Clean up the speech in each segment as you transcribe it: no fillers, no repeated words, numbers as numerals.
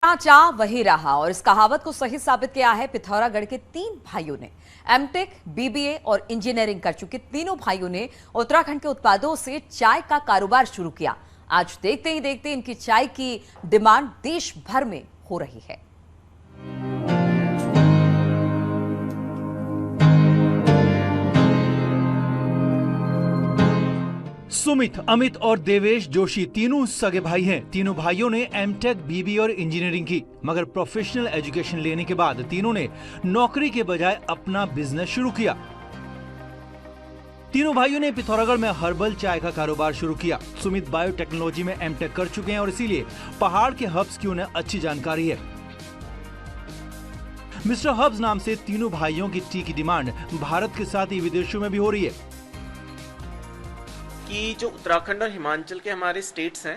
चाह वही रहा और इस कहावत को सही साबित किया है पिथौरागढ़ के 3 भाइयों ने। एमटेक, बीबीए और इंजीनियरिंग कर चुके तीनों भाइयों ने उत्तराखंड के उत्पादों से चाय का कारोबार शुरू किया। आज देखते ही देखते इनकी चाय की डिमांड देश भर में हो रही है। सुमित, अमित और देवेश जोशी तीनों सगे भाई हैं। तीनों भाइयों ने एमटेक, बीबीए और इंजीनियरिंग की, मगर प्रोफेशनल एजुकेशन लेने के बाद तीनों ने नौकरी के बजाय अपना बिजनेस शुरू किया। तीनों भाइयों ने पिथौरागढ़ में हर्बल चाय का कारोबार शुरू किया। सुमित बायोटेक्नोलॉजी में एमटेक कर चुके हैं और इसीलिए पहाड़ के हर्ब्स की उन्हें अच्छी जानकारी है। मिस्टर हर्ब्स नाम से तीनों भाइयों की टी की डिमांड भारत के साथ ही विदेशों में भी हो रही है। कि जो उत्तराखंड और हिमाचल के हमारे स्टेट्स हैं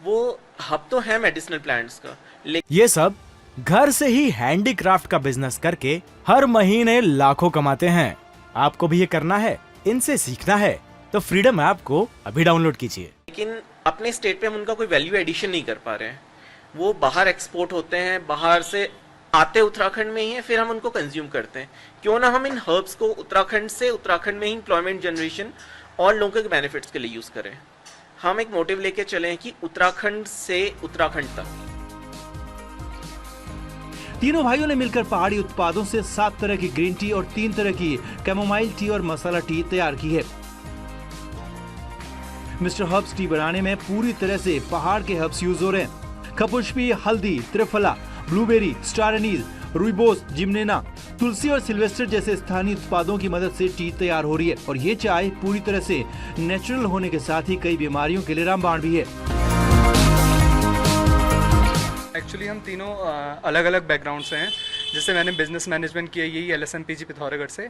वो हब तो है मेडिसिनल प्लांट्स का, लेकिन ये सब घर से ही हैंडीक्राफ्ट का बिजनेस करके हर महीने लाखों कमाते हैं। आपको भी ये करना है, इनसे सीखना है तो फ्रीडम ऐप को अभी डाउनलोड कीजिए। लेकिन अपने स्टेट पे हम उनका कोई वैल्यू एडिशन नहीं कर पा रहे हैं। वो बाहर एक्सपोर्ट होते हैं, बाहर से आते उत्तराखंड में ही है, फिर हम उनको कंज्यूम करते हैं। क्यों ना हम इन हर्ब्स को उत्तराखंड से उत्तराखंड में ही एम्प्लॉयमेंट जनरेशन और लोगों के बेनिफिट्स के लिए यूज करें। हम एक मोटिव लेके चले कि उत्तराखंड से उत्तराखंड तक। तीनों भाइयों ने मिलकर पहाड़ी उत्पादों से 7 तरह की ग्रीन टी और 3 तरह की कैमोमाइल टी और मसाला टी तैयार की है। मिस्टर हर्ब्स टी बनाने में पूरी तरह से पहाड़ के हर्ब्स यूज हो रहे हैं। खपुष्पी, हल्दी, त्रिफला, blueberry, star anise, rooibos, gymnema, तुलसी और सिल्वेस्टर जैसे स्थानीय उत्पादों की मदद से टी तैयार हो रही है और ये चाय पूरी तरह से नेचुरल होने के साथ ही कई बीमारियों के लिए रामबाण भी है। एक्चुअली हम तीनों अलग अलग बैकग्राउंड से हैं। जैसे मैंने बिजनेस मैनेजमेंट किया यही LSMPG पिथौरागढ़ से।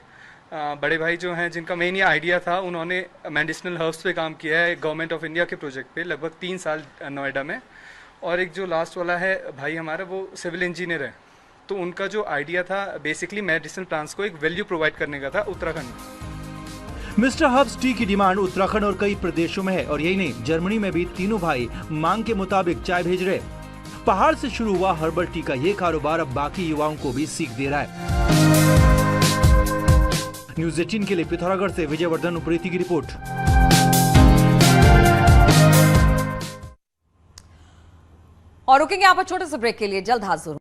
बड़े भाई जो हैं जिनका मेन ये आइडिया था, उन्होंने मेडिसिनल हर्ब्स पे काम किया है गवर्नमेंट ऑफ इंडिया के प्रोजेक्ट पे लगभग 3 साल नोएडा में। और एक जो लास्ट वाला है भाई हमारा, वो सिविल इंजीनियर है। तो उनका जो आइडिया था बेसिकली मेडिसिनल प्लांट्स को एक वैल्यू प्रोवाइड करने का था उत्तराखंड में। मिस्टर हर्ब्स टी की डिमांड उत्तराखंड और कई प्रदेशों में है और यही नहीं, जर्मनी में भी तीनों भाई मांग के मुताबिक चाय भेज रहे। पहाड़ से शुरू हुआ हर्बल टी का ये कारोबार अब बाकी युवाओं को भी सीख दे रहा है। न्यूज़ 18 के लिए पिथौरागढ़ से विजयवर्धन उप्रेती की रिपोर्ट। और रुकेंगे आप छोटे से ब्रेक के लिए, जल्द हाजिर।